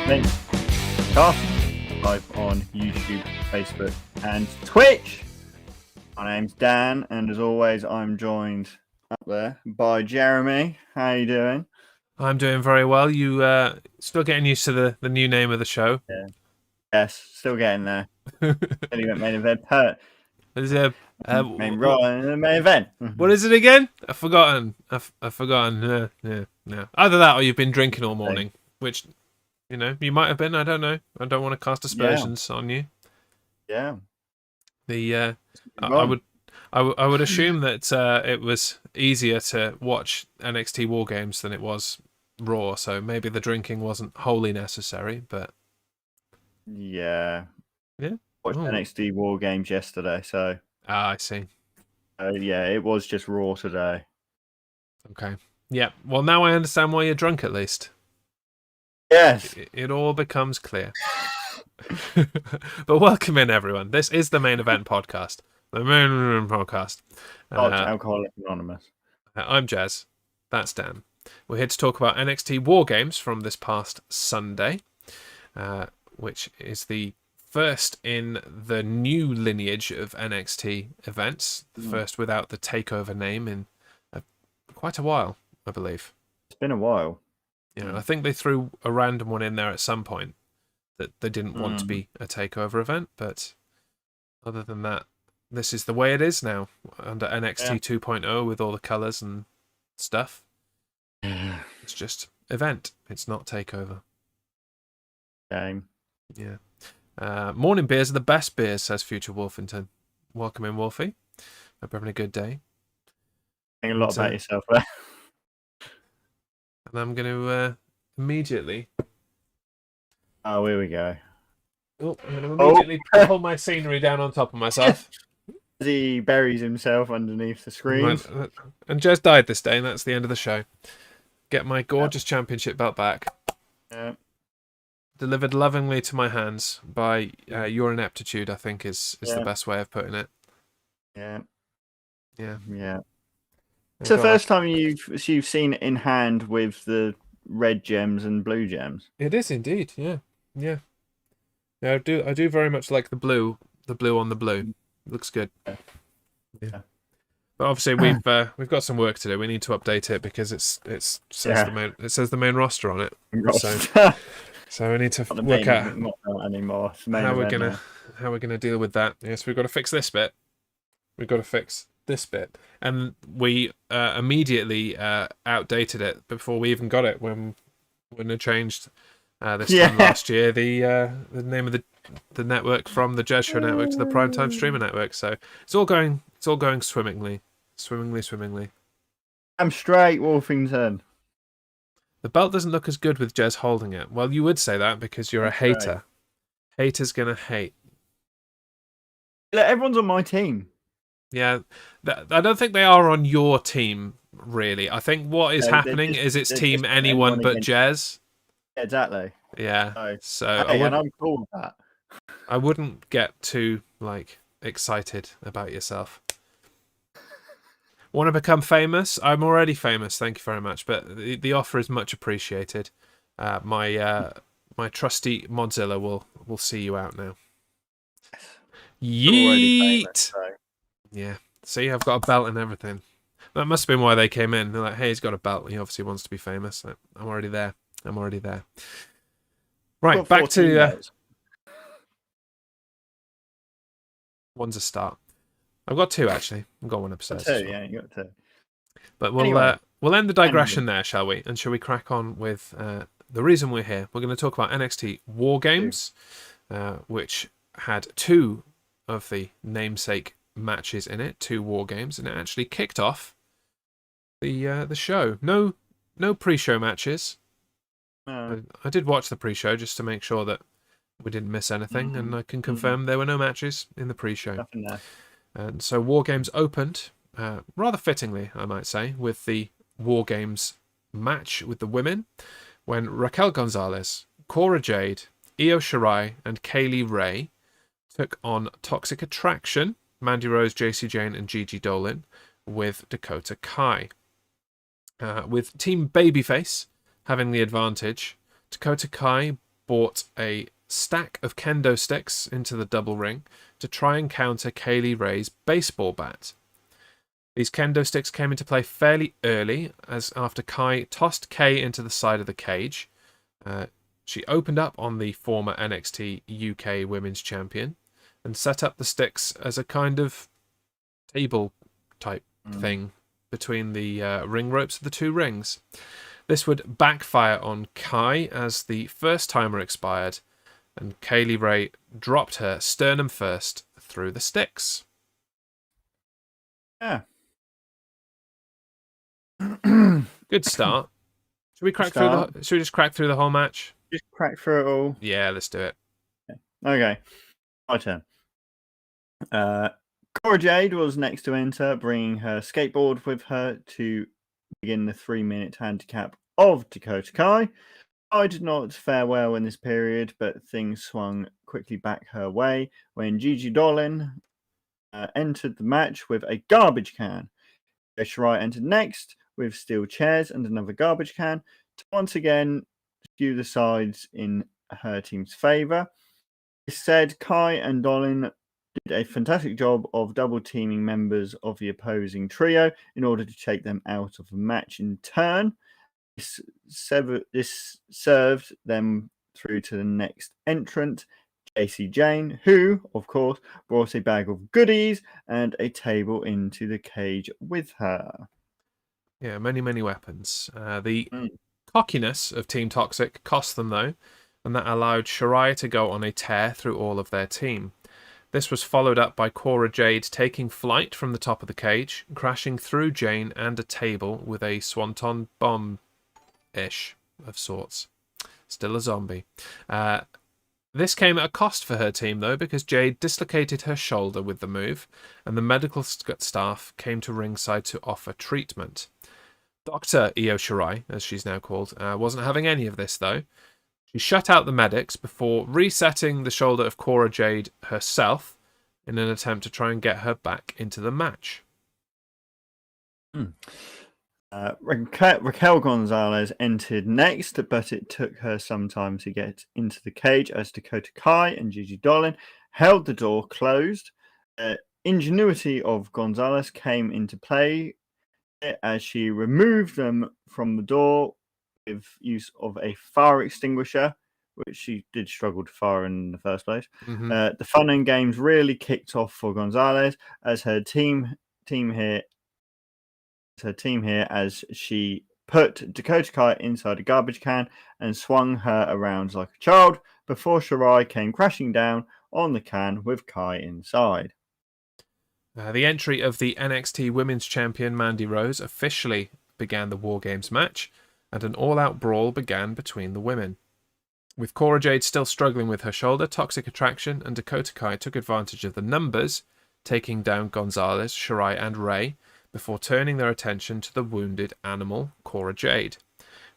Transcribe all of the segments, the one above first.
listening. Cast live on YouTube, Facebook, and Twitch. My name's Dan, and as always, I'm joined up there by Jeremy. How you doing? I'm doing very well. You still getting used to the new name of the show? Yeah. Yes, still getting there. Main event. Is it, Main role in the main event. What is it again? I've forgotten. I've forgotten. No. Either that or you've been drinking all morning, which, you might have been. I don't know. I don't want to cast aspersions on you. Yeah. I would assume that it was easier to watch NXT War Games than it was Raw, so maybe the drinking wasn't wholly necessary, but yeah. Watched Oh. NXT War Games yesterday, so I see. Yeah, it was just Raw today. Okay. Yeah. Well, now I understand why you're drunk. At least. Yes. It all becomes clear. But welcome in, everyone. This is the main event podcast. The main event podcast. Alcoholic Anonymous. I'm Jez. That's Dan. We're here to talk about NXT War Games from this past Sunday, which is the first in the new lineage of NXT events. The first without the takeover name in quite a while, I believe. It's been a while. Yeah, I think they threw a random one in there at some point that they didn't want to be a takeover event, but other than that, this is the way it is now under NXT 2.0 with all the colours and stuff. It's just event. It's not takeover. Game. Yeah. Morning beers are the best beers, says Future Wolfington. Welcome in, Wolfie. Hope you're having a good day. Think a lot about yourself there. And I'm going to immediately... Oh, here we go. Oh, I'm going to immediately pull my scenery down on top of myself. He buries himself underneath the screen. And Jez died this day, and that's the end of the show. Get my gorgeous championship belt back. Yeah. Delivered lovingly to my hands by your ineptitude, I think, is the best way of putting it. Yeah. Yeah. It's the first time you've seen it in hand with the red gems and blue gems. It is indeed, yeah. I do very much like the blue on the blue. Looks good. Yeah. But obviously we've got some work to do. We need to update it because it says the main roster on it. So we need to work out anymore. How we're gonna deal with that. Yes, we've got to fix this bit. We've got to fix this bit, and we immediately outdated it before we even got it when it changed this time last year. The name of the network from the Jez Show network to the Primetime Streamer network. So it's all going swimmingly. I'm straight, Wolfington. The belt doesn't look as good with Jez holding it. Well, you would say that because you're a hater. Right. Haters gonna hate. Everyone's on my team. Yeah, I don't think they are on your team, really. I think what is happening is it's team anyone but Jez. Exactly. Yeah. So and I'm cool with that. I wouldn't get too excited about yourself. Want to become famous? I'm already famous, thank you very much. But the offer is much appreciated. My trusty Modzilla will see you out now. Yeet. Famous, so. Yeah. See, I've got a belt and everything. That must have been why they came in. They're like, hey, he's got a belt. He obviously wants to be famous. I'm already there. Right, back to... one's a start. I've got two, actually. I've got one upstairs. Yeah, you got two. But we'll end the digression there, shall we? And shall we crack on with the reason we're here? We're going to talk about NXT War Games, which had two of the namesake matches in it, 2 War Games, and it actually kicked off the show. No pre-show matches. No. I did watch the pre-show just to make sure that we didn't miss anything, and I can confirm there were no matches in the pre-show. Nothing there. And so War Games opened, rather fittingly, I might say, with the War Games match with the women, when Raquel Gonzalez, Cora Jade, Io Shirai, and Kaylee Ray took on Toxic Attraction, Mandy Rose, JC Jane, and Gigi Dolan, with Dakota Kai. With Team Babyface having the advantage, Dakota Kai brought a stack of kendo sticks into the double ring to try and counter Kaylee Ray's baseball bat. These kendo sticks came into play fairly early, as after Kai tossed Kay into the side of the cage. She opened up on the former NXT UK Women's Champion and set up the sticks as a kind of table type thing between the ring ropes of the two rings. This would backfire on Kai as the first timer expired, and Kaylee Ray dropped her sternum first through the sticks. Yeah. Good start. Should we just crack through the whole match? Just crack through it all. Yeah, let's do it. Okay, my turn. Cora Jade was next to enter, bringing her skateboard with her to begin the 3-minute handicap of Dakota Kai. I did not fare well in this period, but things swung quickly back her way when Gigi Dolan entered the match with a garbage can. Shirai entered next with steel chairs and another garbage can to once again skew the sides in her team's favour. This said, Kai and Dolan did a fantastic job of double teaming members of the opposing trio in order to take them out of the match in turn. This served them through to the next entrant, Jacy Jayne, who, of course, brought a bag of goodies and a table into the cage with her. Yeah, many, many weapons. The cockiness of Team Toxic cost them, though, and that allowed Shirai to go on a tear through all of their team. This was followed up by Cora Jade taking flight from the top of the cage, crashing through Jayne and a table with a swanton bomb-ish of sorts. Still a zombie. This came at a cost for her team, though, because Jade dislocated her shoulder with the move, and the medical staff came to ringside to offer treatment. Dr. Io Shirai, as she's now called, wasn't having any of this, though. She shut out the medics before resetting the shoulder of Cora Jade herself in an attempt to try and get her back into the match. Raquel Gonzalez entered next, but it took her some time to get into the cage as Dakota Kai and Gigi Dolan held the door closed. Ingenuity of Gonzalez came into play as she removed them from the door with use of a fire extinguisher, which she did struggle to fire in the first place. The fun and games really kicked off for Gonzalez as her team here as she put Dakota Kai inside a garbage can and swung her around like a child before Shirai came crashing down on the can with Kai inside. The entry of the NXT Women's Champion Mandy Rose officially began the War Games match, and an all-out brawl began between the women. With Cora Jade still struggling with her shoulder, Toxic Attraction and Dakota Kai took advantage of the numbers, taking down Gonzalez, Shirai and Ray, before turning their attention to the wounded animal, Cora Jade.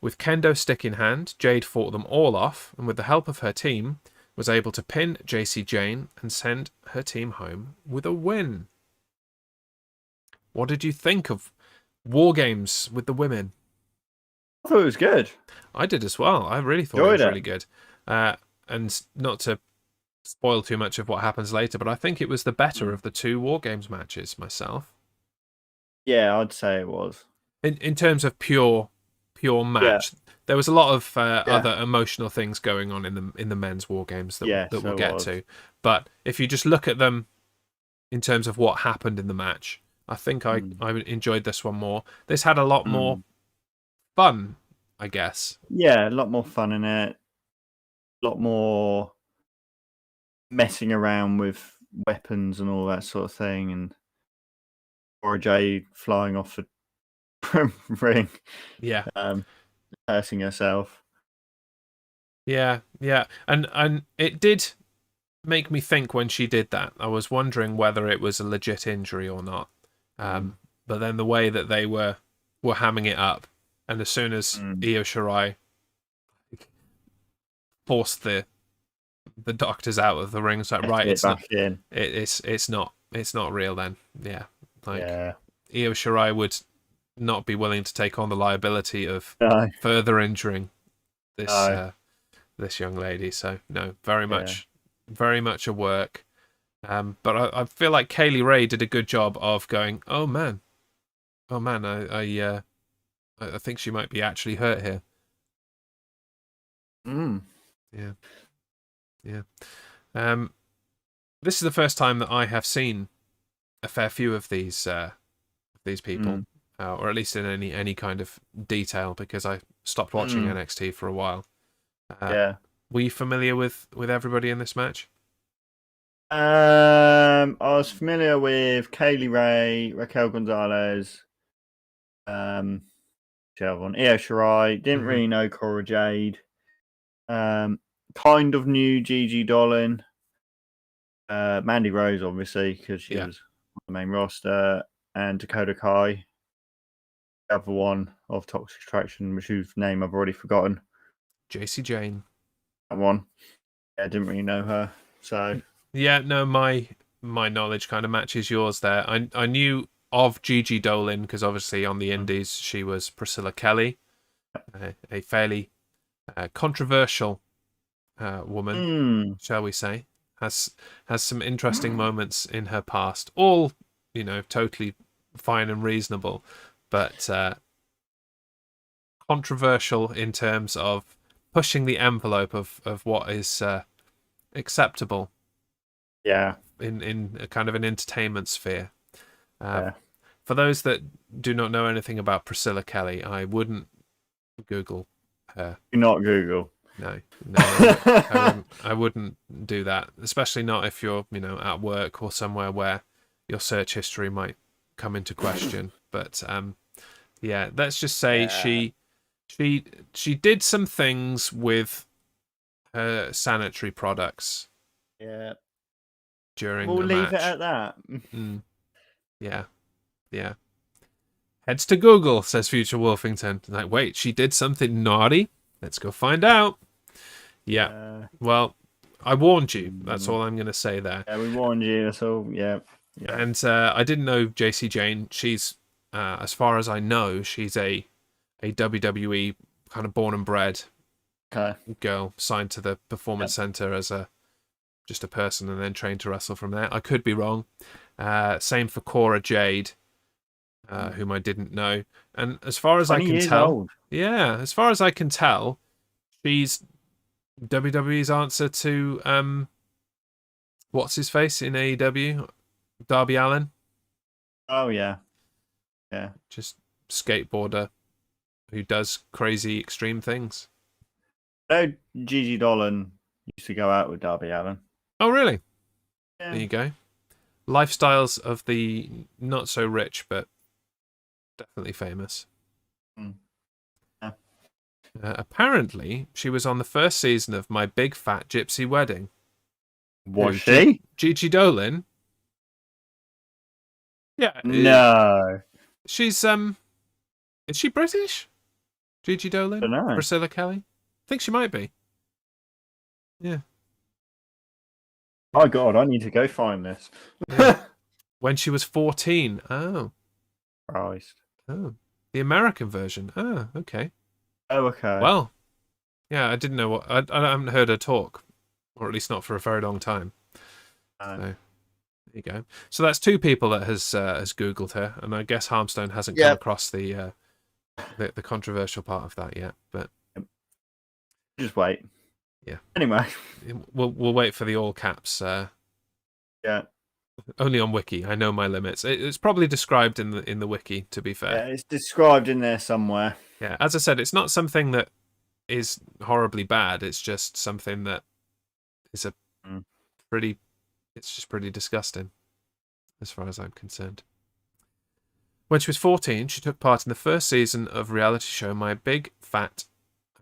With kendo stick in hand, Jade fought them all off, and with the help of her team, was able to pin Jacy Jayne and send her team home with a win. What did you think of War Games with the women? I thought it was good. I did as well. I really thought it was really good. And not to spoil too much of what happens later, but I think it was the better of the two War Games matches myself. Yeah, I'd say it was. In terms of pure match, there was a lot of other emotional things going on in the men's War Games that we'll get to. But if you just look at them in terms of what happened in the match, I think I enjoyed this one more. This had a lot more fun, I guess. Yeah, a lot more fun in it. A lot more messing around with weapons and all that sort of thing. And Cora Jade flying off the ring. Yeah. Hurting herself. Yeah. And it did make me think when she did that. I was wondering whether it was a legit injury or not. But then the way that they were hamming it up, and as soon as Io Shirai forced the doctors out of the ring, it's like, right, it's not real then. Yeah. Io Shirai would not be willing to take on the liability of further injuring this this young lady. So no, very much a work. But I feel like Kaylee Ray did a good job of going, oh man, I think she might be actually hurt here. Yeah. This is the first time that I have seen a fair few of these people, or at least in any kind of detail, because I stopped watching NXT for a while. Were you familiar with everybody in this match? I was familiar with Kaylee Ray, Raquel Gonzalez, Io Shirai. Didn't really know Cora Jade. Kind of knew Gigi Dolan. Mandy Rose, obviously, because she was on the main roster, and Dakota Kai. The other one of Toxic Attraction, whose name I've already forgotten. JC Jane. That one. I didn't really know her. So yeah, no, my knowledge kind of matches yours there. I knew of Gigi Dolan because obviously on the Indies she was Priscilla Kelly, a fairly controversial woman, shall we say. Has some interesting moments in her past. All, totally fine and reasonable, but controversial in terms of pushing the envelope of what is acceptable. Yeah. In a kind of an entertainment sphere. For those that do not know anything about Priscilla Kelly, I wouldn't Google her. Do not Google. No, I wouldn't do that, especially not if you're, at work or somewhere where your search history might come into question. But let's just say she did some things with her sanitary products. Yeah. During we'll a leave match. it at that. Yeah. Heads to Google, says Future Wolfington. Like, wait, she did something naughty? Let's go find out. Yeah. Well, I warned you. That's all I'm going to say there. Yeah, we warned you. That's all. Yeah. And I didn't know JC Jane. She's, as far as I know, she's a WWE kind of born and bred girl, signed to the Performance Center as just a person and then trained to wrestle from there. I could be wrong. Same for Cora Jade, whom I didn't know. And as far as I can tell, as far as I can tell, she's WWE's answer to what's his face in AEW, Darby Allin. Oh yeah, just skateboarder who does crazy extreme things. No, Gigi Dolan used to go out with Darby Allin. Oh really? Yeah. There you go. Lifestyles of the not so rich, but definitely famous. Yeah. Apparently, she was on the first season of My Big Fat Gypsy Wedding. Was she? Gigi Dolan? Yeah. No. She's is she British? Gigi Dolan? Don't know. Priscilla Kelly? I think she might be. Yeah. My God, I need to go find this. Yeah. When she was 14. Oh. Christ. Oh. The American version. Oh, okay. Oh, okay. Well, yeah, I didn't know what... I haven't heard her talk, or at least not for a very long time. So, there you go. So that's two people that has Googled her, and I guess Harmstone hasn't come across the controversial part of that yet. But just wait. Yeah. Anyway, we'll wait for the all caps. Yeah. Only on Wiki. I know my limits. It's probably described in the Wiki. To be fair. Yeah, it's described in there somewhere. Yeah, as I said, it's not something that is horribly bad. It's just something that is it's just pretty disgusting, as far as I'm concerned. When she was 14, she took part in the first season of reality show My Big Fat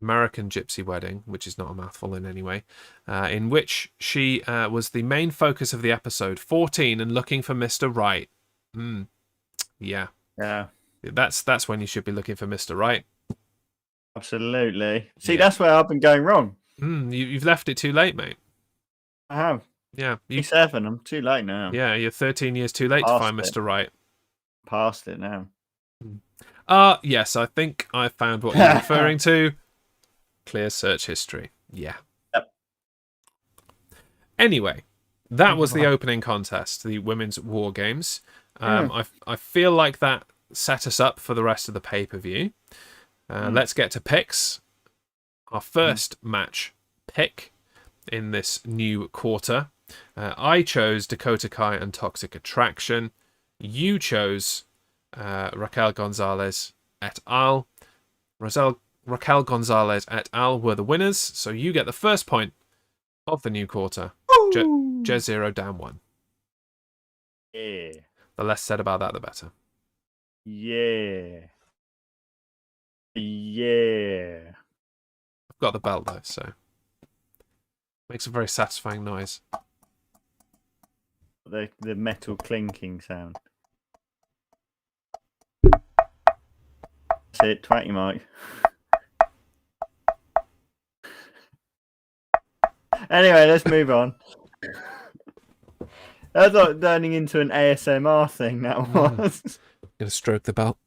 American Gypsy Wedding, which is not a mouthful in any way, in which she was the main focus of the episode. 14 and looking for Mr. Right. Yeah. That's when you should be looking for Mr. Right. Absolutely. See, that's where I've been going wrong. You've left it too late, mate. I have. Yeah. You're 7. I'm too late now. Yeah, you're 13 years too late to find Mr. Right. Past it now. Yes, I think I found what you're referring to. Clear search history. Yeah. Anyway, that was the opening contest, the Women's War Games. Yeah. I feel like that set us up for the rest of the pay-per-view. Let's get to picks. Our first match pick in this new quarter. I chose Dakota Kai and Toxic Attraction. You chose Raquel Gonzalez et al. Raquel Gonzalez et al. Were the winners, so you get the first point of the new quarter. Jez 0, Dan 1. Yeah. The less said about that, the better. Yeah. Yeah. I've got the belt though, so makes a very satisfying noise. The metal clinking sound. That's it, twat you, Mike. Anyway, let's move on. That's like turning into an ASMR thing, that was. Gonna stroke the belt.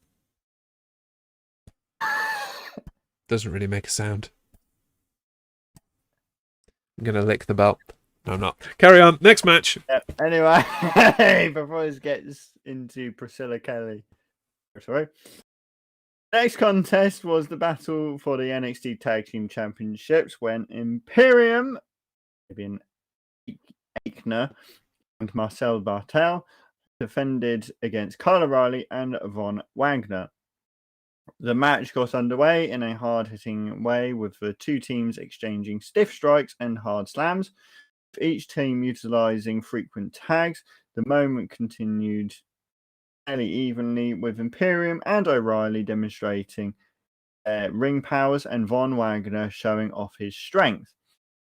Doesn't really make a sound. I'm gonna lick the belt. No, I'm not. Carry on. Next match. Yep. Anyway, before this gets into Priscilla Kelly. Sorry. Next contest was the battle for the NXT Tag Team Championships when Imperium, Aichner, and Marcel Bartel defended against Kyle O'Reilly and Von Wagner. The match got underway in a hard-hitting way with the two teams exchanging stiff strikes and hard slams, with each team utilizing frequent tags. The moment continued fairly evenly, with Imperium and O'Reilly demonstrating ring powers and Von Wagner showing off his strength.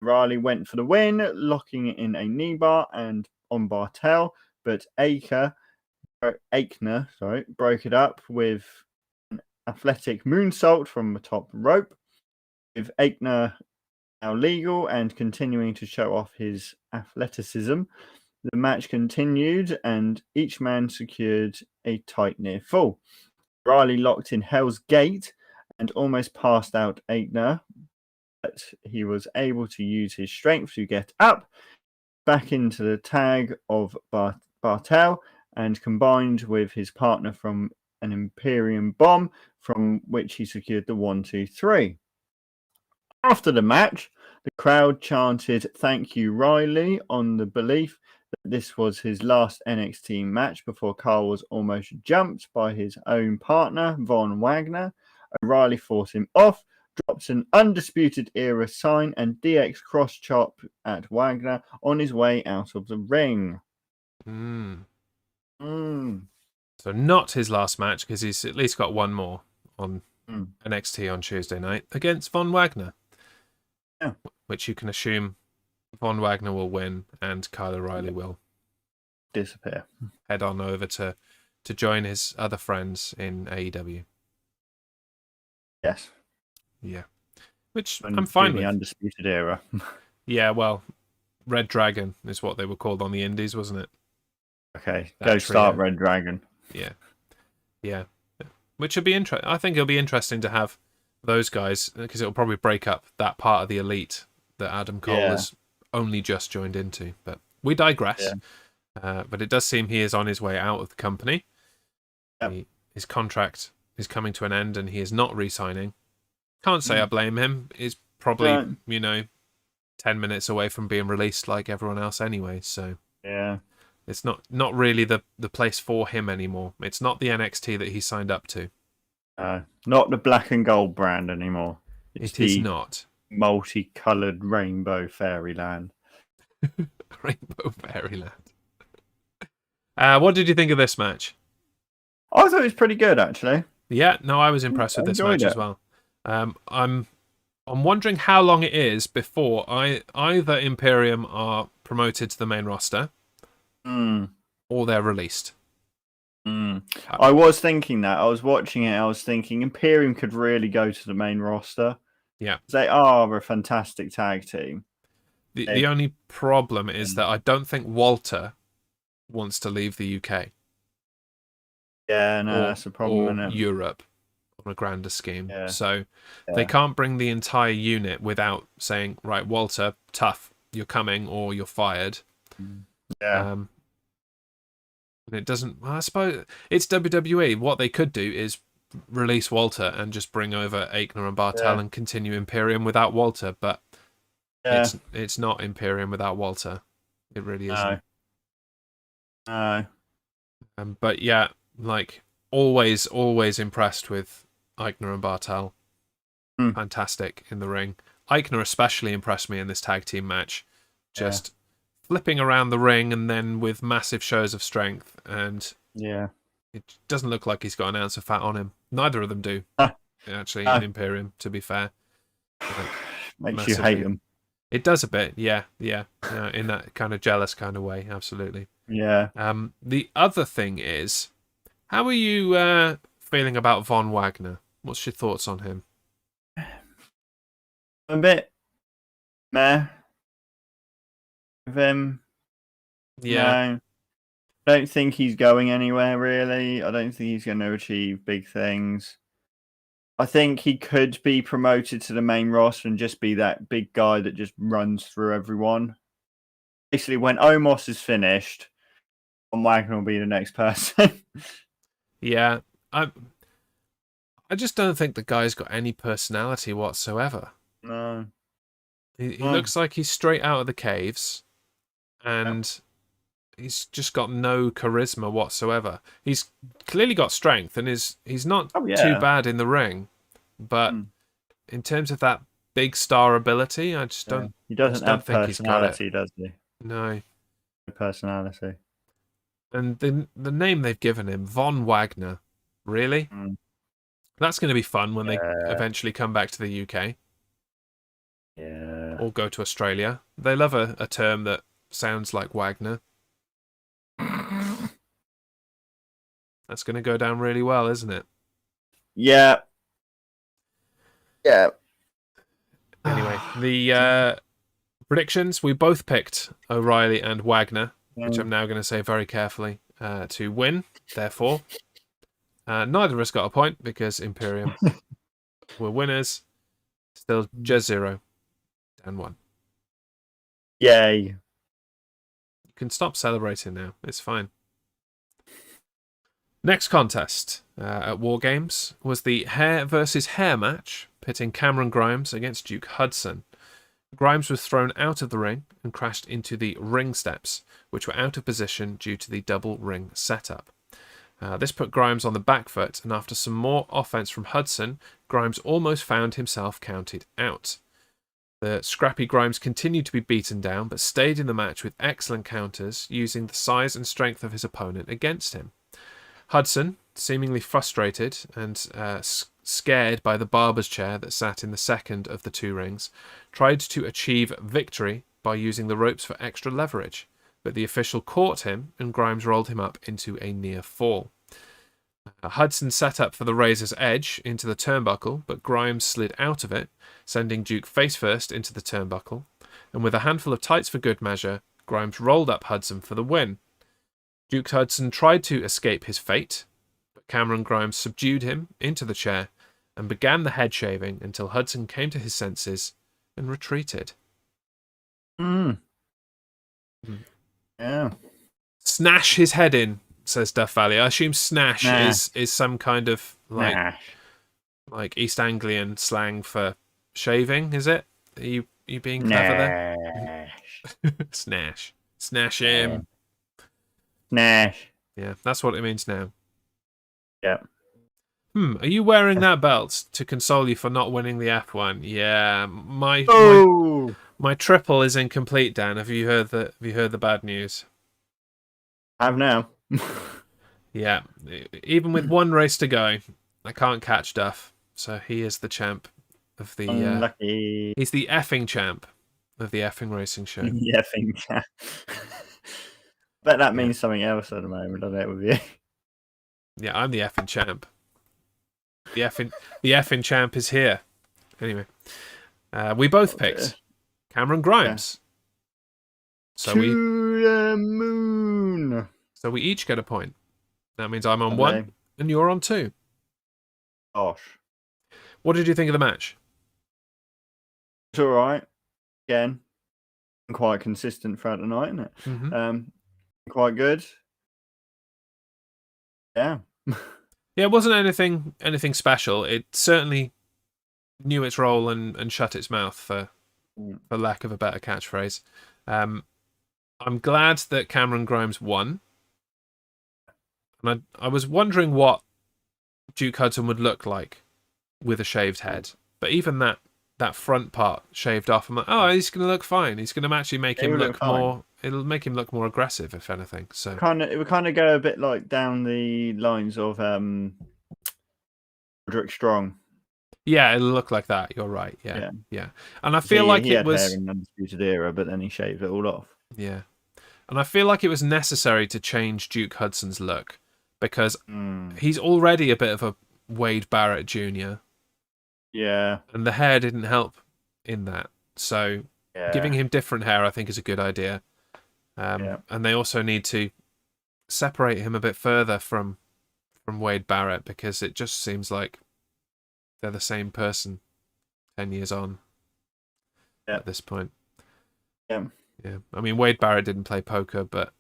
O'Reilly went for the win, locking in a knee bar and on Bartel, but Aichner broke it up with an athletic moonsault from the top rope, with Aichner now legal and continuing to show off his athleticism. The match continued and each man secured a tight near fall. Riley locked in Hell's Gate and almost passed out Aichner, but he was able to use his strength to get up back into the tag of Bartel and combined with his partner from an Imperium bomb, from which he secured the 1-2-3. After the match, the crowd chanted "Thank you, Riley," on the belief that this was his last NXT match before Carl was almost jumped by his own partner, Von Wagner. O'Reilly fought him off, dropped an Undisputed Era sign and DX cross chop at Wagner on his way out of the ring. So not his last match, because he's at least got one more on NXT on Tuesday night against Von Wagner. Yeah. Which you can assume Von Wagner will win and Kyle O'Reilly will disappear. Head on over to join his other friends in AEW. Yes. Yeah. Which I'm fine with. The Undisputed Era. Yeah, well, Red Dragon is what they were called on the Indies, wasn't it? Okay, go start Red Dragon. Yeah. Which would be interesting. I think it'll be interesting to have those guys, because it'll probably break up that part of the elite that Adam Cole has only just joined into. But we digress. Yeah. But it does seem he is on his way out of the company. Yep. His contract is coming to an end and he is not re-signing. Can't say I blame him. He's probably, 10 minutes away from being released like everyone else anyway. So yeah, it's not really the place for him anymore. It's not the NXT that he signed up to. Not the black and gold brand anymore. It is not. Multicolored rainbow fairyland. Rainbow fairyland. What did you think of this match? I thought it was pretty good, actually. Yeah, no, I was impressed with this match as well. I'm wondering how long it is before either Imperium are promoted to the main roster or they're released. I was thinking that. I was watching it. I was thinking Imperium could really go to the main roster. Yeah. They are a fantastic tag team. The only problem is that I don't think Walter wants to leave the UK. Yeah, no, that's a problem. Or Europe on a grander scheme. Yeah. So they can't bring the entire unit without saying, right, Walter, tough, you're coming or you're fired. Yeah. And it doesn't. Well, I suppose it's WWE. What they could do is release Walter and just bring over Aichner and Bartel and continue Imperium without Walter. But it's not Imperium without Walter. It really isn't. No. But yeah, like always impressed with Aichner and Bartel. Fantastic in the ring. Aichner especially impressed me in this tag team match. Just flipping around the ring and then with massive shows of strength. And it doesn't look like he's got an ounce of fat on him. Neither of them do, actually, in Imperium, to be fair. Makes massively. You hate them. It does a bit, yeah, in that kind of jealous kind of way, absolutely. Yeah. The other thing is, how are you feeling about Von Wagner? What's your thoughts on him? A bit meh with him. Yeah. No. I don't think he's going anywhere, really. I don't think he's going to achieve big things. I think he could be promoted to the main roster and just be that big guy that just runs through everyone. Basically, when Omos is finished, Von Wagner will be the next person. Yeah. I just don't think the guy's got any personality whatsoever. No. He looks like he's straight out of the caves, and he's just got no charisma whatsoever. He's clearly got strength, and he's not too bad in the ring, but in terms of that big star ability, I just don't. He doesn't have think personality, he's got it. does he? No. Personality. And the name they've given him, Von Wagner, really? That's going to be fun when they eventually come back to the UK. Yeah. Or go to Australia. They love a term that sounds like Wagner. That's going to go down really well, isn't it? Yeah. Yeah. Anyway, the predictions, we both picked O'Reilly and Wagner, which I'm now going to say very carefully, to win. Therefore, neither of us got a point because Imperium were winners. Still Jez 0. Dan 1. Yay. You can stop celebrating now. It's fine. Next contest at War Games was the hair versus hair match, pitting Cameron Grimes against Duke Hudson. Grimes was thrown out of the ring and crashed into the ring steps, which were out of position due to the double ring setup. This put Grimes on the back foot, and after some more offense from Hudson, Grimes almost found himself counted out. The scrappy Grimes continued to be beaten down, but stayed in the match with excellent counters, using the size and strength of his opponent against him. Hudson, seemingly frustrated and scared by the barber's chair that sat in the second of the two rings, tried to achieve victory by using the ropes for extra leverage, but the official caught him and Grimes rolled him up into a near fall. Hudson set up for the Razor's Edge into the turnbuckle, but Grimes slid out of it, sending Duke face first into the turnbuckle, and with a handful of tights for good measure, Grimes rolled up Hudson for the win. Duke Hudson tried to escape his fate, but Cameron Grimes subdued him into the chair and began the head shaving until Hudson came to his senses and retreated. Yeah. Snash his head in, says Duff Valley. I assume snash is some kind of like East Anglian slang for shaving, is it? Are you being clever there? Snash. Snash him. Snash. Yeah, that's what it means now. Yeah. Are you wearing that belt to console you for not winning the F1? Yeah, my triple is incomplete, Dan. Have you heard the bad news? I have now. Yeah, even with one race to go, I can't catch Duff. So he is the champ of the. Unlucky. He's the effing champ of the effing racing show. The effing champ. Bet that means something else at the moment, doesn't it, with you? Yeah, I'm the effing champ. The effing champ is here. Anyway, we both picked Cameron Grimes. So to the moon. So we each get a point. That means I'm on 1 and you're on 2. Gosh. What did you think of the match? It's all right. Again, quite consistent throughout the night, isn't it? Mm-hmm. Quite good. Yeah. Yeah, it wasn't anything special. It certainly knew its role and shut its mouth, for lack of a better catchphrase. I'm glad that Cameron Grimes won. And I was wondering what Duke Hudson would look like with a shaved head. But even that front part shaved off, I'm like, oh, he's going to look fine. He's going to actually make him look more... It'll make him look more aggressive, if anything. So it would kind of go a bit like down the lines of Roderick Strong. Yeah, it'll look like that. You're right. Yeah. And I feel like he it had was hair in Undisputed Era, but then he shaved it all off. Yeah. And I feel like it was necessary to change Duke Hudson's look because he's already a bit of a Wade Barrett Jr. Yeah. And the hair didn't help in that. So giving him different hair, I think, is a good idea. And they also need to separate him a bit further from Wade Barrett, because it just seems like they're the same person 10 years on at this point. Yeah. Yeah. I mean, Wade Barrett didn't play poker, but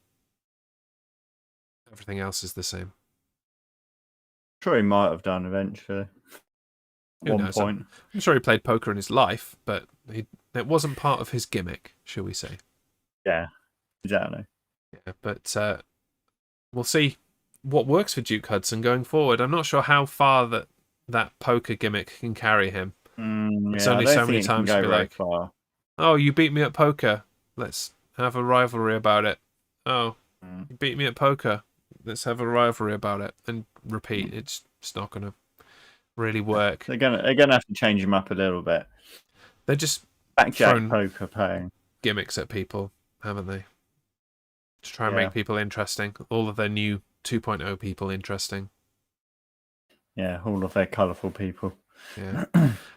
everything else is the same. I'm sure he might have done eventually. Who knows? I'm sure he played poker in his life, but it wasn't part of his gimmick, shall we say. Yeah, exactly. Yeah, but we'll see what works for Duke Hudson going forward. I'm not sure how far that poker gimmick can carry him. It's only so many times to be like, oh, you beat me at poker. Let's have a rivalry about it. Oh, you beat me at poker. Let's have a rivalry about it. And repeat. It's not going to really work. They're gonna have to change him up a little bit. They're just Blackjack poker playing gimmicks at people, haven't they? To try and make people interesting. All of their new 2.0 people interesting. Yeah, all of their colourful people. Yeah,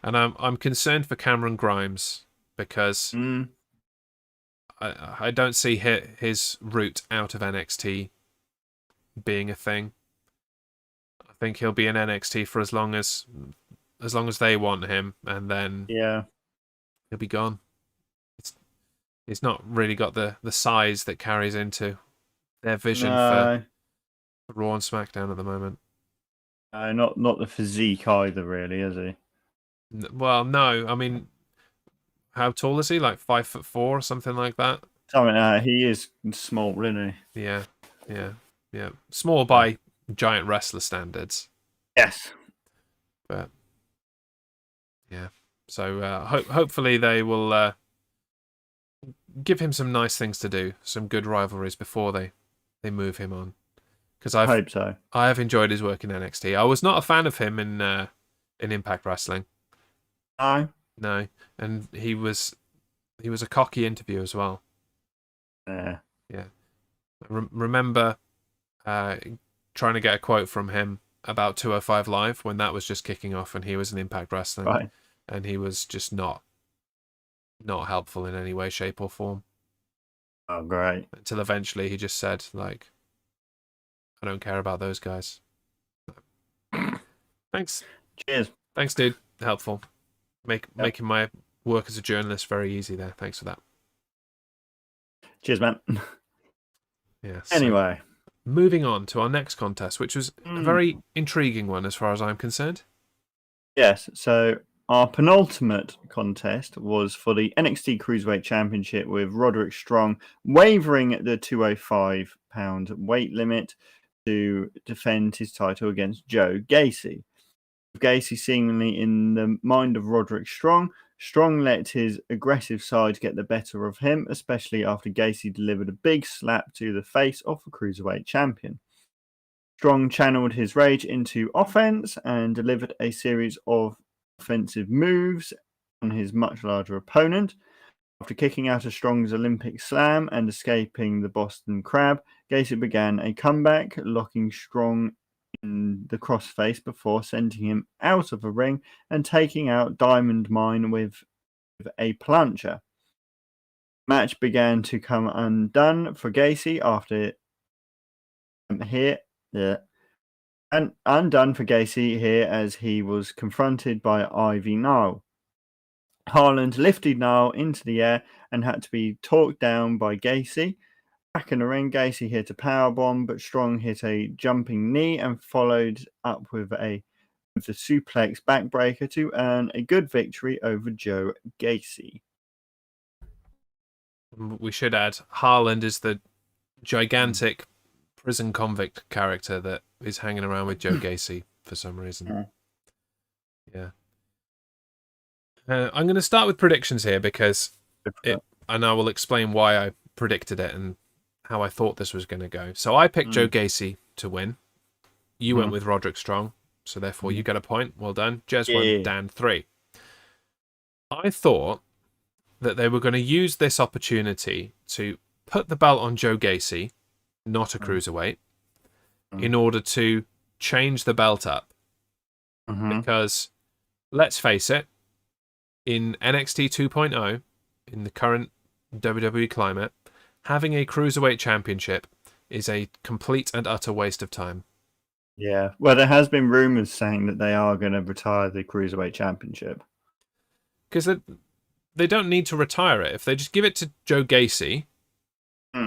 and I'm concerned for Cameron Grimes because I don't see his route out of NXT being a thing. I think he'll be in NXT for as long as they want him, and then he'll be gone. He's not really got the size that carries into their vision for Raw and SmackDown at the moment. Not the physique either, really, is he? Well, no. I mean, how tall is he? Like 5'4" or something like that? He is small, isn't he? Yeah. Small by giant wrestler standards. Yes. But yeah. So hopefully they will give him some nice things to do, some good rivalries before they move him on. Because I hope so. I have enjoyed his work in NXT. I was not a fan of him in Impact Wrestling. No, and he was a cocky interview as well. Yeah. Remember trying to get a quote from him about 205 Live when that was just kicking off and he was in Impact Wrestling, and he was just not helpful in any way, shape, or form. Oh, great! Until eventually he just said, like, I don't care about those guys. Thanks. Cheers. Thanks, dude. Helpful. Making my work as a journalist very easy there. Thanks for that. Cheers, man. Yeah. Anyway. Moving on to our next contest, which was a very intriguing one as far as I'm concerned. Yes. So our penultimate contest was for the NXT Cruiserweight Championship, with Roderick Strong wavering at the 205-pound weight limit to defend his title against Joe Gacy. With Gacy seemingly in the mind of Roderick Strong, Strong let his aggressive side get the better of him, especially after Gacy delivered a big slap to the face of the Cruiserweight Champion. Strong channeled his rage into offense and delivered a series of offensive moves on his much larger opponent. After kicking out of Strong's Olympic Slam and escaping the Boston Crab, Gacy began a comeback, locking Strong in the crossface before sending him out of the ring and taking out Diamond Mine with a plancha. Match began to come undone for Gacy undone for Gacy here as he was confronted by Ivy Nile. Haaland lifted Niall into the air and had to be talked down by Gacy. Back in the ring, Gacy hit a powerbomb, but Strong hit a jumping knee and followed up with the suplex backbreaker to earn a good victory over Joe Gacy. We should add, Haaland is the gigantic prison convict character that is hanging around with Joe Gacy for some reason. Yeah. I'm going to start with predictions here because and I will explain why I predicted it and how I thought this was going to go. So I picked Joe Gacy to win. You went with Roderick Strong, so therefore you get a point. Well done. Jez won, Dan 3. I thought that they were going to use this opportunity to put the belt on Joe Gacy, not a cruiserweight, in order to change the belt up. Because, let's face it, in NXT 2.0, in the current WWE climate, having a cruiserweight championship is a complete and utter waste of time. Yeah, well, there has been rumours saying that they are going to retire the cruiserweight championship. Because they don't need to retire it. If they just give it to Joe Gacy,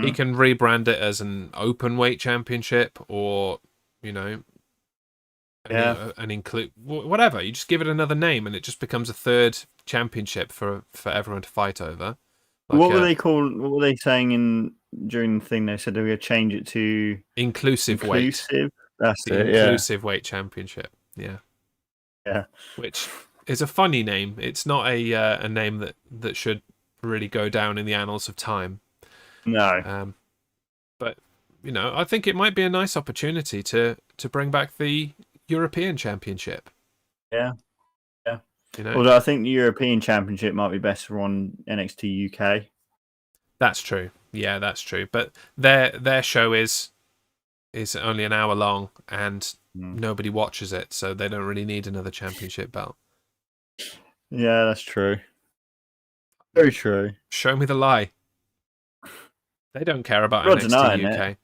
he can rebrand it as an open weight championship, or and include whatever. You just give it another name, and it just becomes a third championship for everyone to fight over. Like, what were they called? What were they saying during the thing? They said they were going to change it to inclusive weight. That's the it. Inclusive weight championship. Yeah. Which is a funny name. It's not a name that should really go down in the annals of time. No. But I think it might be a nice opportunity to bring back the European Championship. Yeah. Although I think the European Championship might be better on NXT UK. That's true. Yeah, that's true. But their show is only an hour long, and nobody watches it, so they don't really need another championship belt. Yeah, that's true. Very true. Show me the lie. They don't care about I'm not NXT denying UK. it.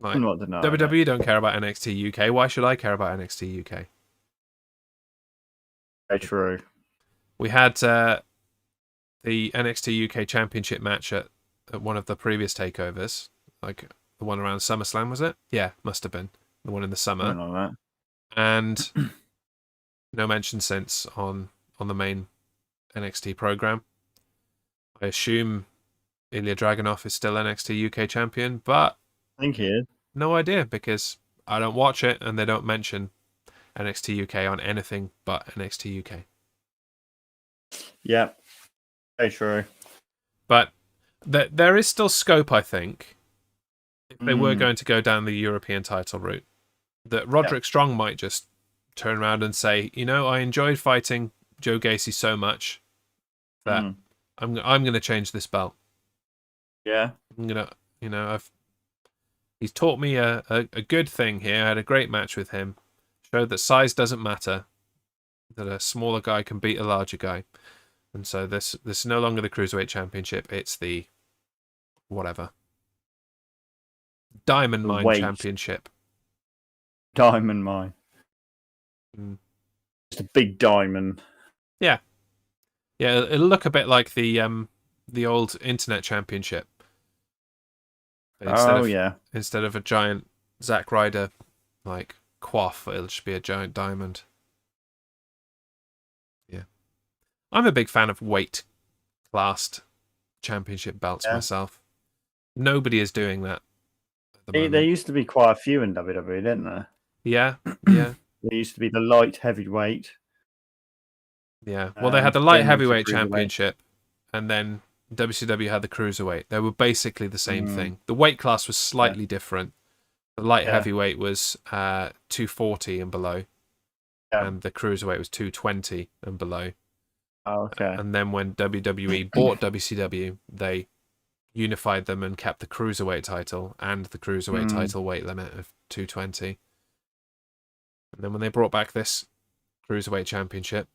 Like, I'm not denying WWE it. don't care about NXT UK. Why should I care about NXT UK? Very true. We had the NXT UK Championship match at one of the previous takeovers, like the one around SummerSlam, was it? Yeah, must have been the one in the summer. Something like that. And no mention since on the main NXT program. I assume Ilya Dragunov is still NXT UK champion, but I think he is. No idea, because I don't watch it and they don't mention NXT UK on anything but NXT UK. Yeah, very true. But there is still scope, I think, if they were going to go down the European title route, that Roderick Strong might just turn around and say, I enjoyed fighting Joe Gacy so much that I'm going to change this belt. Yeah. I'm going to, he's taught me a good thing here. I had a great match with him. Showed that size doesn't matter, that a smaller guy can beat a larger guy. And so this is no longer the Cruiserweight Championship, it's the whatever. Diamond Mine Championship. Diamond Mine. Just a big diamond. Yeah. Yeah, it'll look a bit like the old Internet Championship. Instead of a giant Zack Ryder like quaff, it'll just be a giant diamond. Yeah. I'm a big fan of weight classed championship belts myself. Nobody is doing that at the moment. There used to be quite a few in WWE, didn't there? Yeah, yeah. There used to be the light heavyweight. Yeah. Well, they had the light heavyweight championship, and then WCW had the cruiserweight. They were basically the same thing. The weight class was slightly different. The light heavyweight was 240 and below, and the cruiserweight was 220 and below. Oh, okay. And then when WWE bought WCW, they unified them and kept the cruiserweight title and the cruiserweight title weight limit of 220. And then when they brought back this cruiserweight championship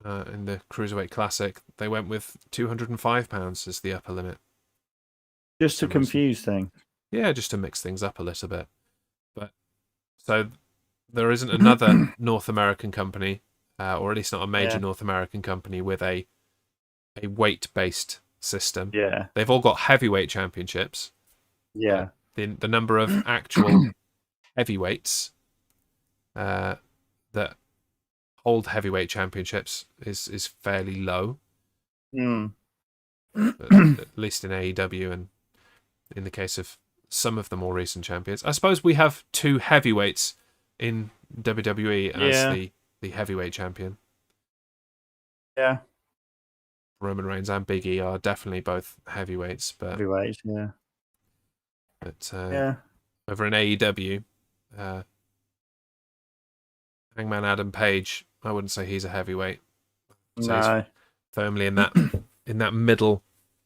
in the Cruiserweight Classic, they went with £205 as the upper limit. Just to confuse things. Yeah, just to mix things up a little bit. But so there isn't another North American company, or at least not a major North American company, with a a weight-based system. Yeah. They've all got heavyweight championships. Yeah. The number of actual heavyweights that hold heavyweight championships is fairly low. At least in AEW and in the case of some of the more recent champions. I suppose we have 2 heavyweights in WWE as the heavyweight champion. Yeah. Roman Reigns and Big E are definitely both heavyweights, but Heavyweights, yeah. But over in AEW, Hangman Adam Page, I wouldn't say he's a heavyweight. So he's firmly in that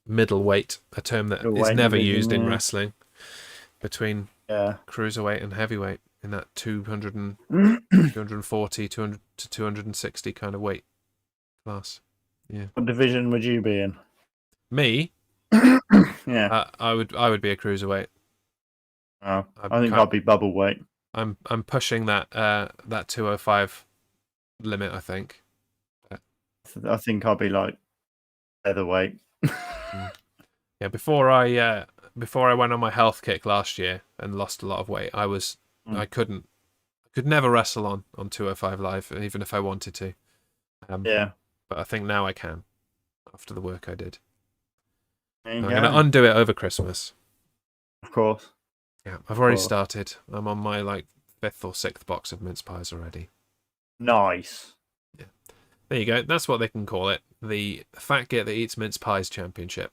middleweight, a term that is never used in wrestling, between cruiserweight and heavyweight, in that 240, 200 to 260 kind of weight class. Yeah. What division would you be in? Me? Yeah. I would be a cruiserweight. Oh, I think I'd be bubble weight. I'm pushing that 205 limit, I think. I think I'll be like featherweight. Yeah, before I went on my health kick last year and lost a lot of weight, I could never wrestle on 205 Live, even if I wanted to. But I think now I can, after the work I did. I'm going to undo it over Christmas. Of course. Yeah, I've already started. I'm on my 5th or 6th box of mince pies already. Nice. Yeah. There you go. That's what they can call it. The Fat Git That Eats Mince Pies Championship.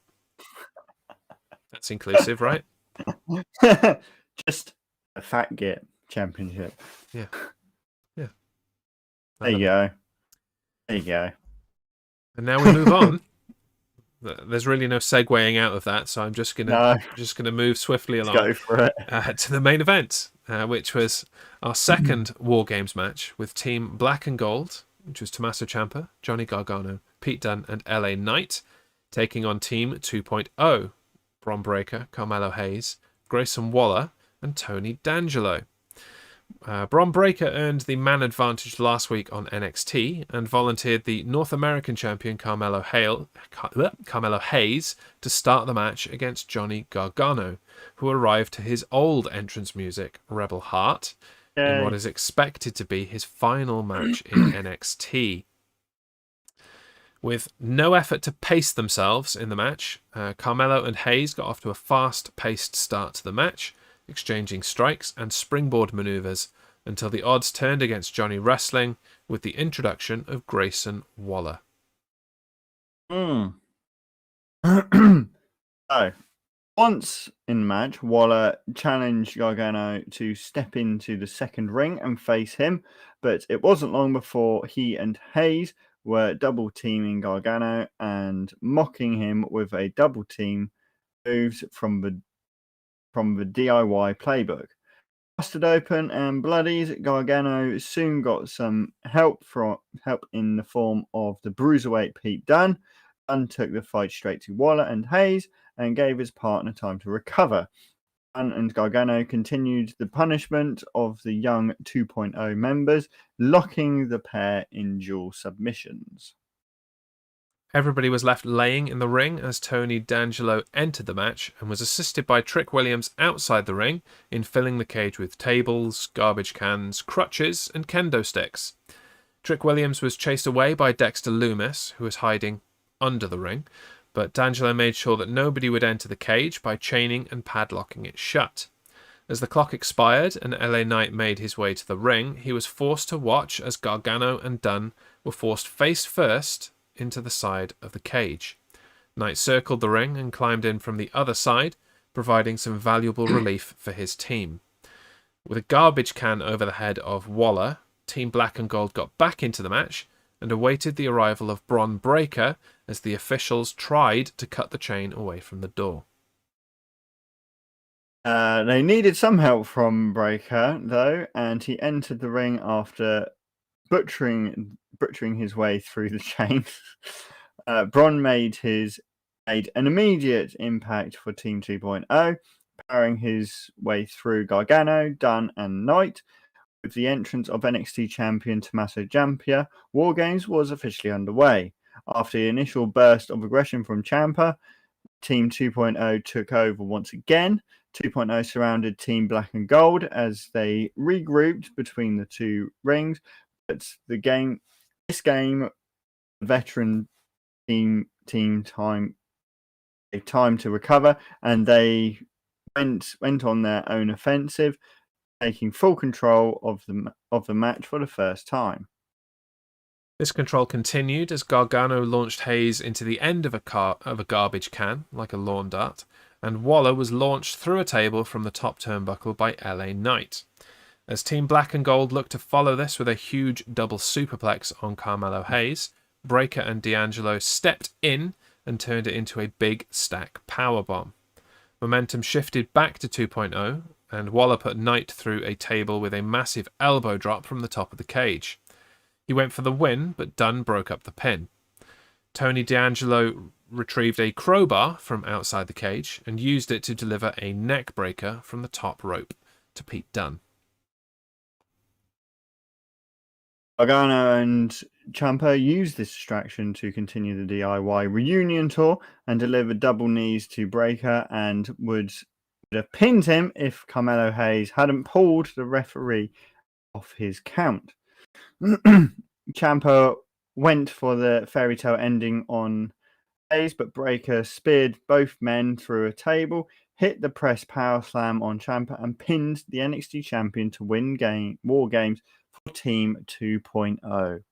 That's inclusive, right? Just a Fat Git Championship. Yeah. Yeah. There you go. There you go. And now we move on. There's really no segueing out of that, so I'm just gonna move swiftly along. Let's go for it. To the main event, which was our second War Games match with Team Black and Gold, which was Tommaso Ciampa, Johnny Gargano, Pete Dunne, and LA Knight, taking on Team 2.0, Bron Breakker, Carmelo Hayes, Grayson Waller, and Tony D'Angelo. Bron Breakker earned the man advantage last week on NXT and volunteered the North American champion Carmelo Hayes to start the match against Johnny Gargano, who arrived to his old entrance music, Rebel Heart, in what is expected to be his final match in NXT. With no effort to pace themselves in the match, Carmelo and Hayes got off to a fast-paced start to the match, exchanging strikes and springboard maneuvers until the odds turned against Johnny Wrestling with the introduction of Grayson Waller. So, once in the match, Waller challenged Gargano to step into the second ring and face him, but it wasn't long before he and Hayes were double teaming Gargano and mocking him with a double team moves from the DIY playbook. Busted open and bloodied, Gargano soon got some help in the form of the bruiserweight Pete Dunne. Dunne took the fight straight to Waller and Hayes and gave his partner time to recover. Dunne and Gargano continued the punishment of the young 2.0 members, locking the pair in dual submissions. Everybody was left laying in the ring as Tony D'Angelo entered the match and was assisted by Trick Williams outside the ring in filling the cage with tables, garbage cans, crutches, and kendo sticks. Trick Williams was chased away by Dexter Lumis, who was hiding under the ring, but D'Angelo made sure that nobody would enter the cage by chaining and padlocking it shut. As the clock expired and LA Knight made his way to the ring, he was forced to watch as Gargano and Dunne were forced face first into the side of the cage. Knight circled the ring and climbed in from the other side, providing some valuable relief for his team. With a garbage can over the head of Waller, Team Black and Gold got back into the match and awaited the arrival of Bron Breakker as the officials tried to cut the chain away from the door. They needed some help from Breakker, though, and he entered the ring after butchering his way through the chain. Bron made an immediate impact for Team 2.0, powering his way through Gargano, Dunne, and Knight. With the entrance of NXT champion Tommaso Ciampa, War Games was officially underway. After the initial burst of aggression from Ciampa, Team 2.0 took over once again. 2.0 surrounded Team Black and Gold as they regrouped between the two rings. But this game, the veteran team time to recover, and they went on their own offensive, taking full control of the match for the first time. This control continued as Gargano launched Hayes into the end of a garbage can, like a lawn dart, and Waller was launched through a table from the top turnbuckle by LA Knight. As Team Black and Gold looked to follow this with a huge double superplex on Carmelo Hayes, Breakker and D'Angelo stepped in and turned it into a big stack powerbomb. Momentum shifted back to 2.0, and Waller put Knight through a table with a massive elbow drop from the top of the cage. He went for the win, but Dunn broke up the pin. Tony D'Angelo retrieved a crowbar from outside the cage and used it to deliver a neck breaker from the top rope to Pete Dunne. Gargano and Ciampa used this distraction to continue the DIY reunion tour and deliver double knees to Breakker, and would have pinned him if Carmelo Hayes hadn't pulled the referee off his count. Ciampa went for the fairy tale ending on Hayes, but Breakker speared both men through a table, hit the press power slam on Ciampa, and pinned the NXT champion to win War Games for Team 2.0.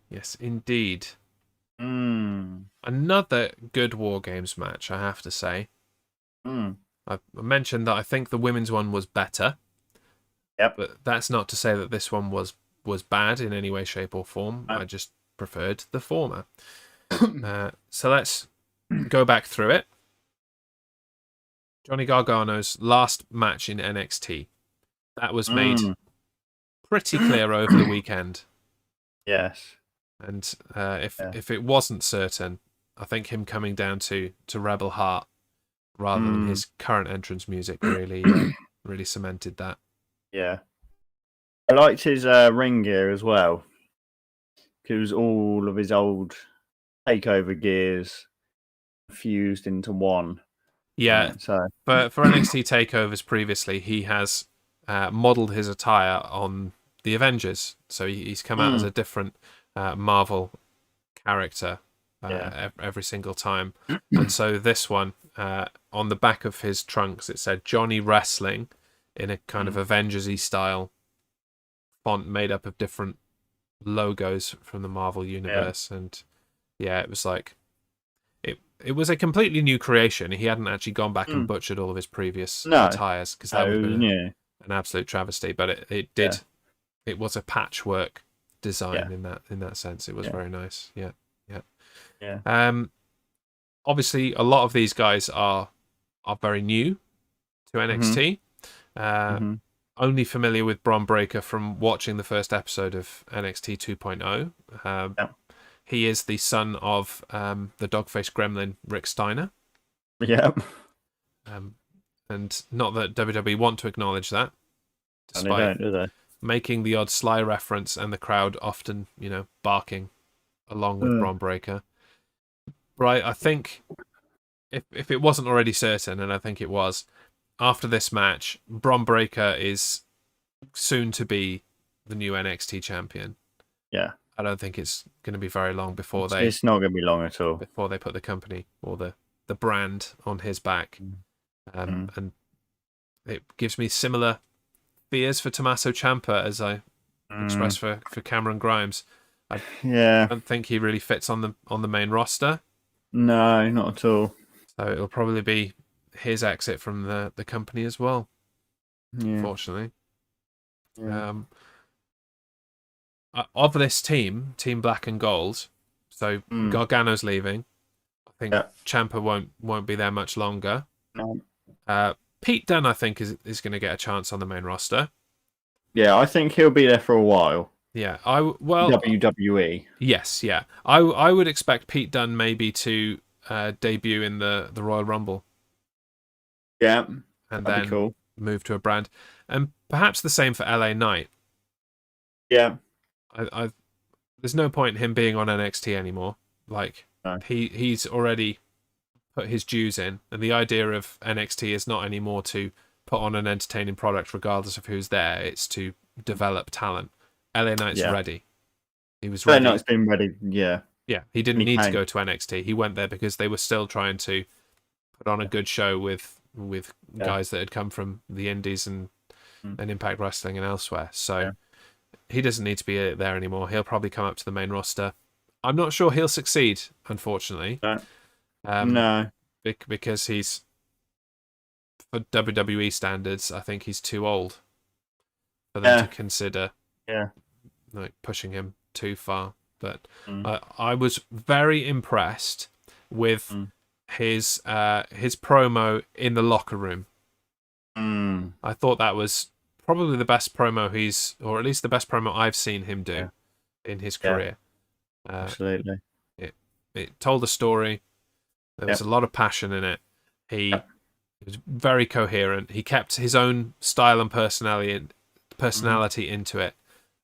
Yes, indeed. Another good War Games match, I have to say. I mentioned that I think the women's one was better. Yep. But that's not to say that this one was bad in any way, shape, or form. I just preferred the former. So let's go back through it. Johnny Gargano's last match in NXT. That was made pretty clear over the weekend. Yes. And if it wasn't certain, I think him coming down to Rebel Heart rather than his current entrance music really cemented that. Yeah. I liked his ring gear as well. It was all of his old takeover gears fused into one. Yeah. So for NXT takeovers previously, he has modelled his attire on the Avengers. So he's come out as a different Marvel character every single time. And so this one, on the back of his trunks, it said Johnny Wrestling in a kind of Avengers-y style font made up of different logos from the Marvel universe. And yeah, it was like it was a completely new creation. He hadn't actually gone back and butchered all of his previous attires, because that would have been an absolute travesty. But it did. It was a patchwork design in that sense. It was very nice. Yeah. Obviously, a lot of these guys are very new to NXT. Only familiar with Bron Breakker from watching the first episode of NXT 2.0. He is the son of the dog-faced gremlin Rick Steiner. Yep. And not that WWE want to acknowledge that, despite they don't, do they? Making the odd sly reference and the crowd often, barking along with Bron Breakker. Right, I think if it wasn't already certain, and I think it was, after this match, Bron Breakker is soon to be the new NXT champion. Yeah. I don't think it's going to be very long before It's not going to be long at all. Before they put the company or the brand on his back. And it gives me similar fears for Tommaso Ciampa as I expressed for Cameron Grimes. I don't think he really fits on the main roster. No, not at all. So it'll probably be his exit from the company as well. Unfortunately. Of this team Black and Gold, so Gargano's leaving. I think Ciampa won't be there much longer. No. Pete Dunne, I think, is going to get a chance on the main roster. Yeah, I think he'll be there for a while. Yeah, WWE. Yes, yeah. I would expect Pete Dunne maybe to debut in the Royal Rumble. Yeah, and then move to a brand, and perhaps the same for LA Knight. Yeah, there's no point in him being on NXT anymore. Like, No. he's already put his dues in, and the idea of NXT is not anymore to put on an entertaining product regardless of who's there. It's to develop talent. LA Knight's ready. He was ready. LA Knight's been ready. Yeah. Yeah, he didn't need to go to NXT. He went there because they were still trying to put on a good show with guys that had come from the Indies and Impact Wrestling and elsewhere. So he doesn't need to be there anymore. He'll probably come up to the main roster. I'm not sure he'll succeed, unfortunately. No. Because he's, for WWE standards, I think he's too old for them to consider like pushing him too far. But I was very impressed with his promo in the locker room. I thought that was probably the best promo or at least the best promo I've seen him do in his career. Absolutely. It told a story. There was a lot of passion in it. He was very coherent. He kept his own style and personality into it.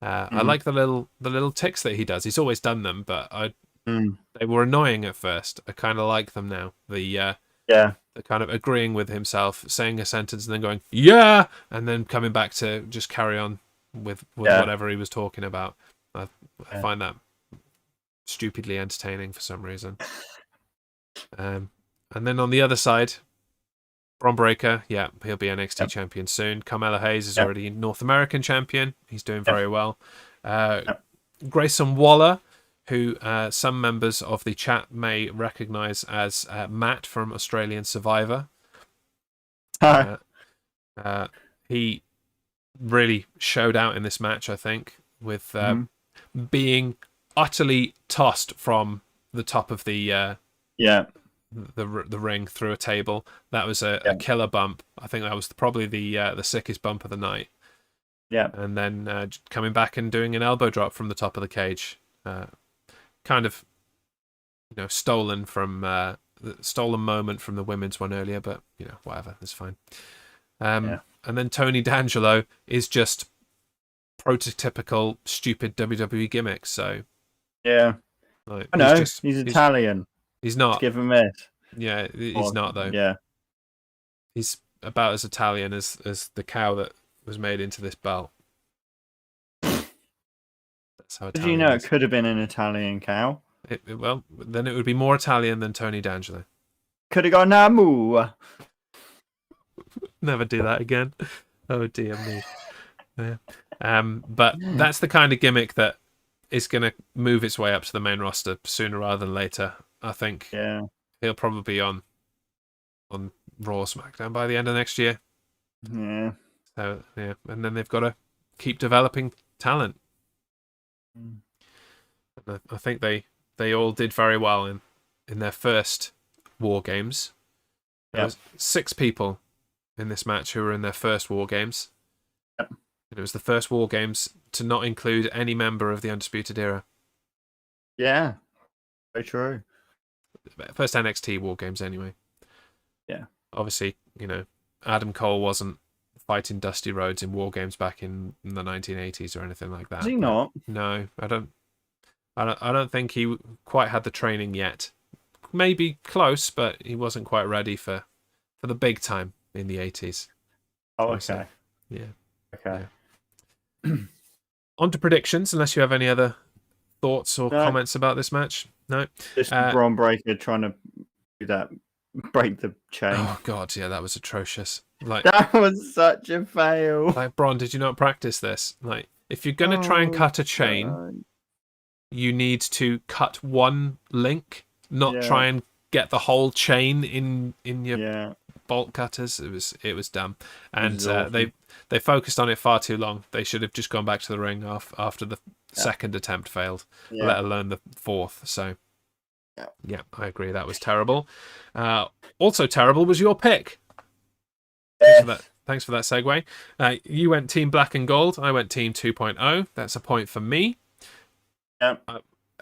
I like the little ticks that he does. He's always done them, but they were annoying at first. I kind of like them now. The kind of agreeing with himself, saying a sentence and then going yeah, and then coming back to just carry on with whatever he was talking about. I find that stupidly entertaining for some reason. And then on the other side, Bron Breakker, he'll be NXT champion soon. Carmelo Hayes is already North American champion. He's doing very well. Grayson Waller, who some members of the chat may recognise as Matt from Australian Survivor. He really showed out in this match, I think, with being utterly tossed from the top of the ring through a table. That was a killer bump. I think that was probably the sickest bump of the night. And then coming back and doing an elbow drop from the top of the cage, kind of stolen moment from the women's one earlier, but whatever, it's fine. And then Tony D'Angelo is just prototypical stupid WWE gimmicks. So I know he's Italian. He's not. Give him it. Yeah, he's not though. Yeah, he's about as Italian as the cow that was made into this belt. That's how Italian. Did you know it could have been an Italian cow? Well, then it would be more Italian than Tony D'Angelo. Could have gone Namu. Never do that again. Oh dear me. Yeah. But that's the kind of gimmick that is going to move its way up to the main roster sooner rather than later. I think he'll probably be on Raw or SmackDown by the end of next year. Yeah. So and then they've got to keep developing talent. And I think they all did very well in their first War Games. There was 6 people in this match who were in their first War Games. Yep. And it was the first War Games to not include any member of the Undisputed Era. Yeah, very true. First NXT War Games, anyway. Yeah. Obviously, Adam Cole wasn't fighting Dusty Rhodes in War Games back in the 1980s or anything like that. Is he not? No, I don't think he quite had the training yet. Maybe close, but he wasn't quite ready for the big time in the 80s. Oh, okay. Yeah. Okay. Yeah. On to predictions, unless you have any other thoughts or comments about this match. No. Just Bron Breakker trying to do that, break the chain. Oh God, yeah, that was atrocious. Like that was such a fail. Like, Bron, did you not practice this? Like, if you're gonna try and cut a chain, God. You need to cut one link, not try and get the whole chain in your bolt cutters. It was dumb, and they focused on it far too long. They should have just gone back to the ring after the second attempt failed, let alone the fourth. So, yeah, I agree. That was terrible. Also terrible was your pick. Thanks for that segue. You went Team Black and Gold. I went Team 2.0. That's a point for me.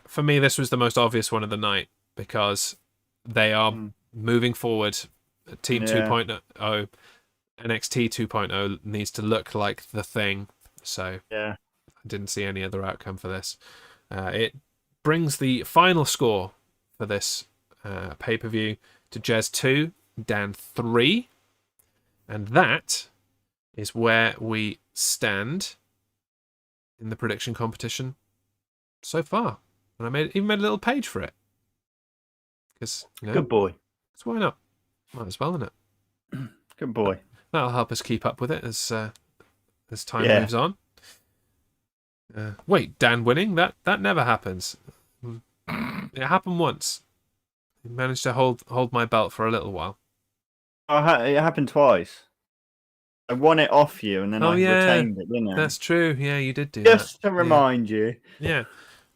For me, this was the most obvious one of the night because they are moving forward. Team 2.0, NXT 2.0 needs to look like the thing. So I didn't see any other outcome for this. It brings the final score for this pay-per-view to Jez 2, Dan 3. And that is where we stand in the prediction competition so far. And I even made a little page for it. Because, Good boy. So why not? Might as well, isn't it? Good boy. That'll help us keep up with it as time moves on. Wait, Dan winning? That never happens. It happened once. He managed to hold my belt for a little while. It happened twice. I won it off you, and then I retained it, didn't I? That's true. Yeah, you did do Just to remind you. Yeah.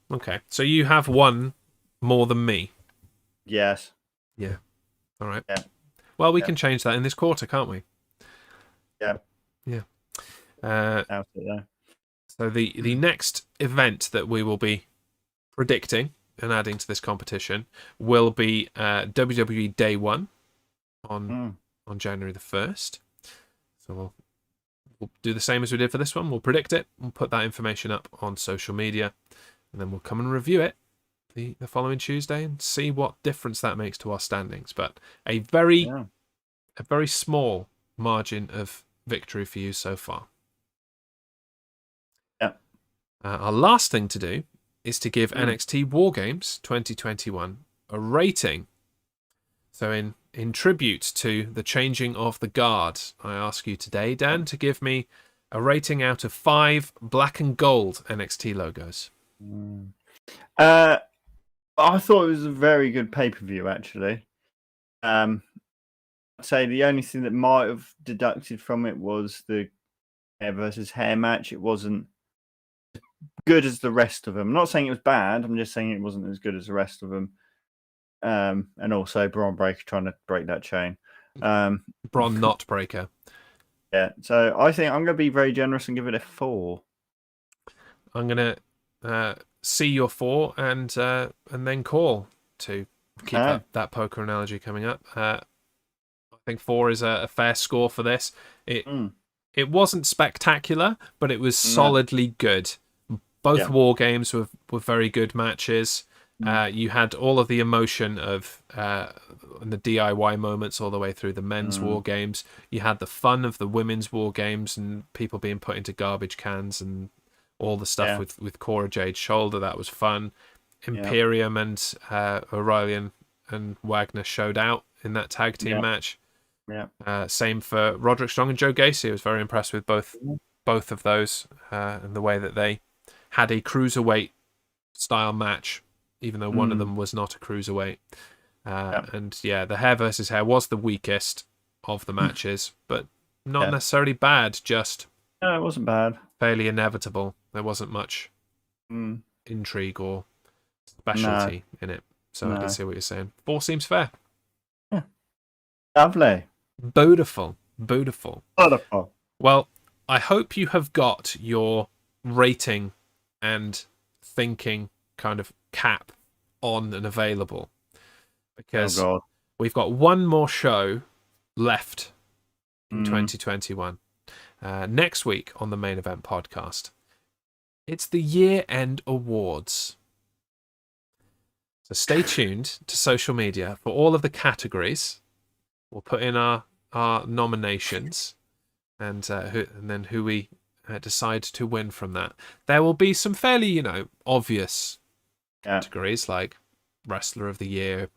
Okay. So you have won more than me. Yes. Yeah. All right. Yeah. Well, we can change that in this quarter, can't we? Yeah. Yeah. So the next event that we will be predicting and adding to this competition will be WWE Day 1 on January the 1st. So we'll do the same as we did for this one. We'll predict it. We'll put that information up on social media, and then we'll come and review it the following Tuesday and see what difference that makes to our standings. But a very small margin of victory for you so far. Yeah. Our last thing to do is to give NXT War Games 2021 a rating. So in tribute to the changing of the guard, I ask you today, Dan, to give me a rating out of 5 black and gold NXT logos. I thought it was a very good pay-per-view, actually. I'd say the only thing that might have deducted from it was the hair versus hair match. It wasn't as good as the rest of them. I'm not saying it was bad. I'm just saying it wasn't as good as the rest of them. And also Braun Breaker trying to break that chain. Braun not Breaker. Yeah. So I think I'm going to be very generous and give it a 4. I'm going to see your 4 and then call to keep that poker analogy coming up. I think 4 is a fair score for this. It wasn't spectacular, but it was solidly good. Both War Games were very good matches. You had all of the emotion of the DIY moments all the way through the men's War Games. You had the fun of the women's War Games and people being put into garbage cans and all the stuff with Cora Jade's shoulder. That was fun. Imperium and O'Reilly and Wagner showed out in that tag team match. Same for Roderick Strong and Joe Gacy. I was very impressed with both of those and the way that they had a cruiserweight style match, even though one of them was not a cruiserweight. And the hair versus hair was the weakest of the matches, but not necessarily bad, just no, it wasn't bad. Fairly inevitable. There wasn't much intrigue or specialty in it. So I can see what you're saying. 4 seems fair. Yeah. Lovely. Beautiful. Well, I hope you have got your rating and thinking kind of cap on and available, because we've got one more show left in 2021. Next week on the Main Event Podcast, it's the year-end awards. So stay tuned to social media for all of the categories. We'll put in our nominations and then who we decide to win from that. There will be some fairly, obvious categories like Wrestler of the Year,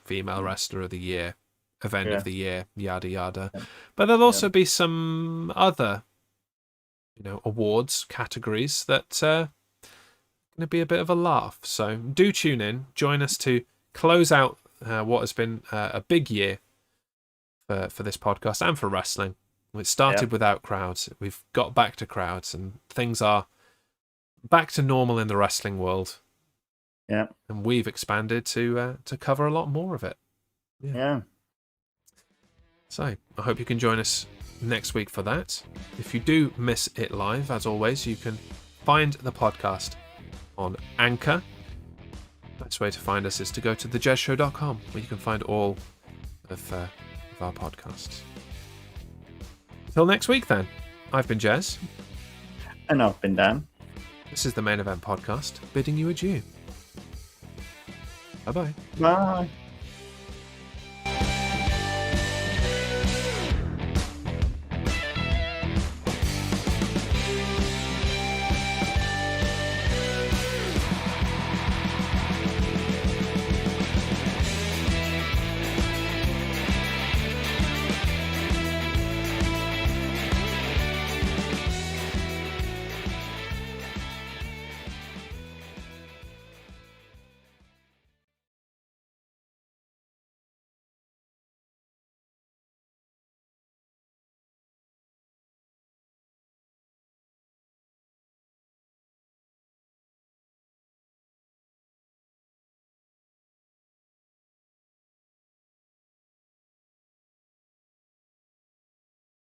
Female Wrestler of the Year, Event of the Year, yada yada. But there'll also be some other, awards categories that are going to be a bit of a laugh. So do tune in, join us to close out what has been a big year for this podcast and for wrestling. It started without crowds. We've got back to crowds, and things are back to normal in the wrestling world. Yeah, and we've expanded to cover a lot more of it. Yeah. So I hope you can join us next week for that. If you do miss it live, as always, you can find the podcast on Anchor. Best way to find us is to go to thejezshow.com, where you can find all of our podcasts. Till next week, then. I've been Jez. And I've been Dan. This is the Main Event Podcast, bidding you adieu. Bye-bye. Bye.